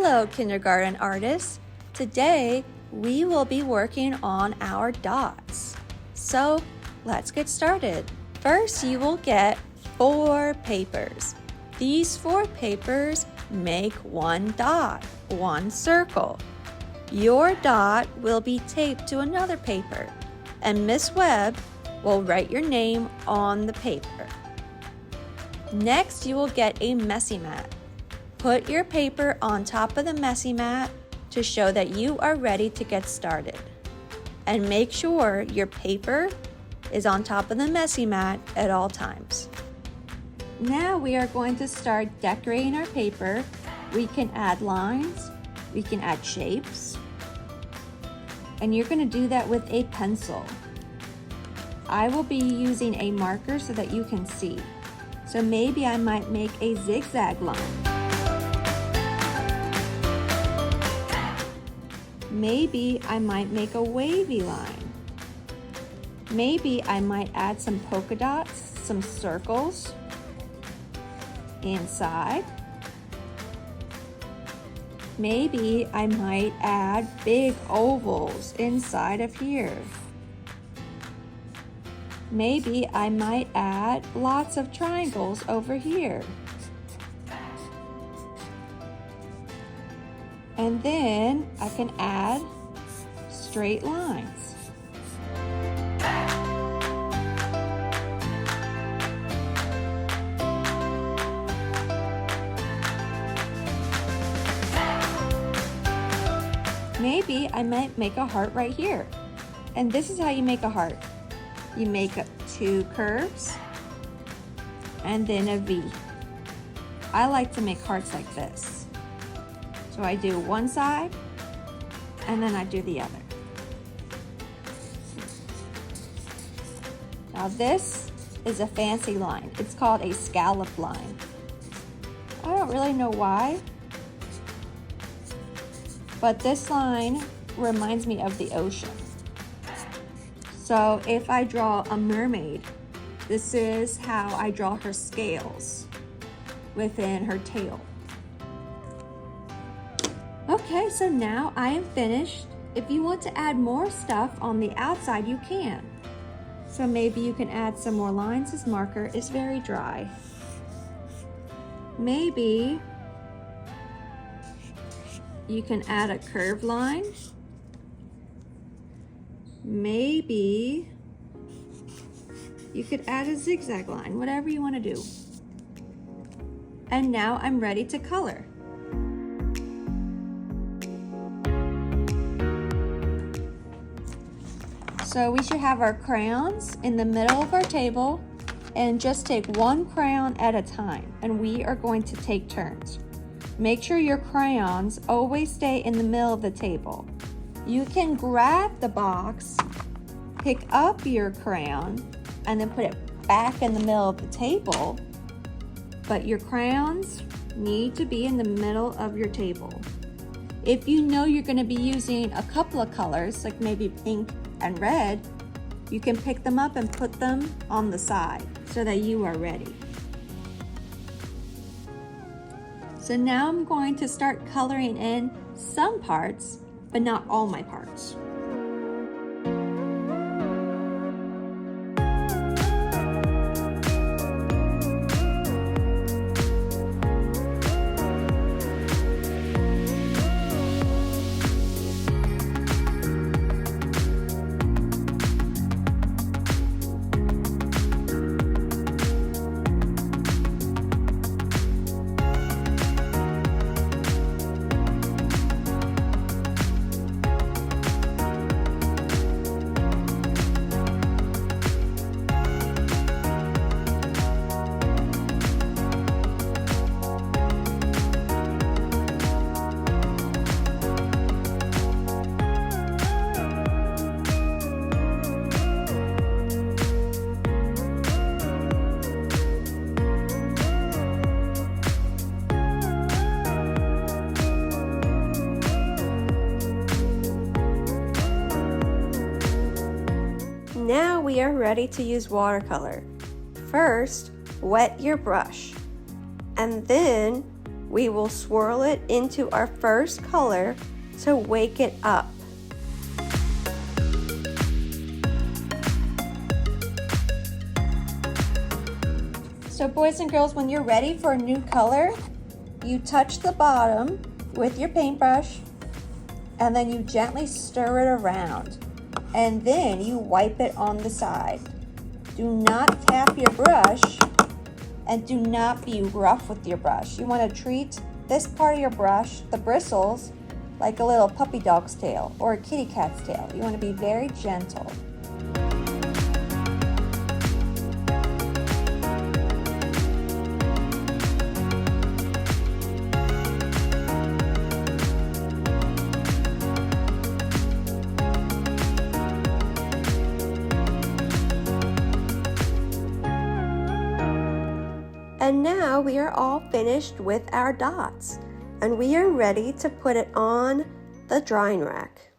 Hello, kindergarten artists. Today, we will be working on our dots. So, let's get started. First, you will get 4 papers. These 4 papers make one dot, one circle. Your dot will be taped to another paper, and Miss Webb will write your name on the paper. Next, you will get a messy mat. Put your paper on top of the messy mat to show that you are ready to get started. And make sure your paper is on top of the messy mat at all times. Now we are going to start decorating our paper. We can add lines, we can add shapes, and you're going to do that with a pencil. I will be using a marker so that you can see. So maybe I might make a zigzag line. Maybe I might make a wavy line. Maybe I might add some polka dots, some circles inside. Maybe I might add big ovals inside of here. Maybe I might add lots of triangles over here. And then I can add straight lines. Maybe I might make a heart right here. And this is how you make a heart. You make 2 curves and then a V. I like to make hearts like this. So I do one side and then I do the other. Now this is a fancy line. It's called a scallop line. I don't really know why, but this line reminds me of the ocean. So if I draw a mermaid, this is how I draw her scales within her tail. Okay, so now I am finished. If you want to add more stuff on the outside, you can. So maybe you can add some more lines. This marker is very dry. Maybe you can add a curved line. Maybe you could add a zigzag line, whatever you want to do. And now I'm ready to color. So we should have our crayons in the middle of our table and just take one crayon at a time. And we are going to take turns. Make sure your crayons always stay in the middle of the table. You can grab the box, pick up your crayon, and then put it back in the middle of the table. But your crayons need to be in the middle of your table. If you know you're going to be using a couple of colors, like maybe pink and red, you can pick them up and put them on the side so that you are ready. So now I'm going to start coloring in some parts, but not all my parts. Now we are ready to use watercolor. First, wet your brush and then we will swirl it into our first color to wake it up. So boys and girls, when you're ready for a new color, you touch the bottom with your paintbrush and then you gently stir it around and then you wipe it on the side. Do not tap your brush and do not be rough with your brush. You want to treat this part of your brush, the bristles, like a little puppy dog's tail or a kitty cat's tail. You want to be very gentle. And now we are all finished with our dots and we are ready to put it on the drying rack.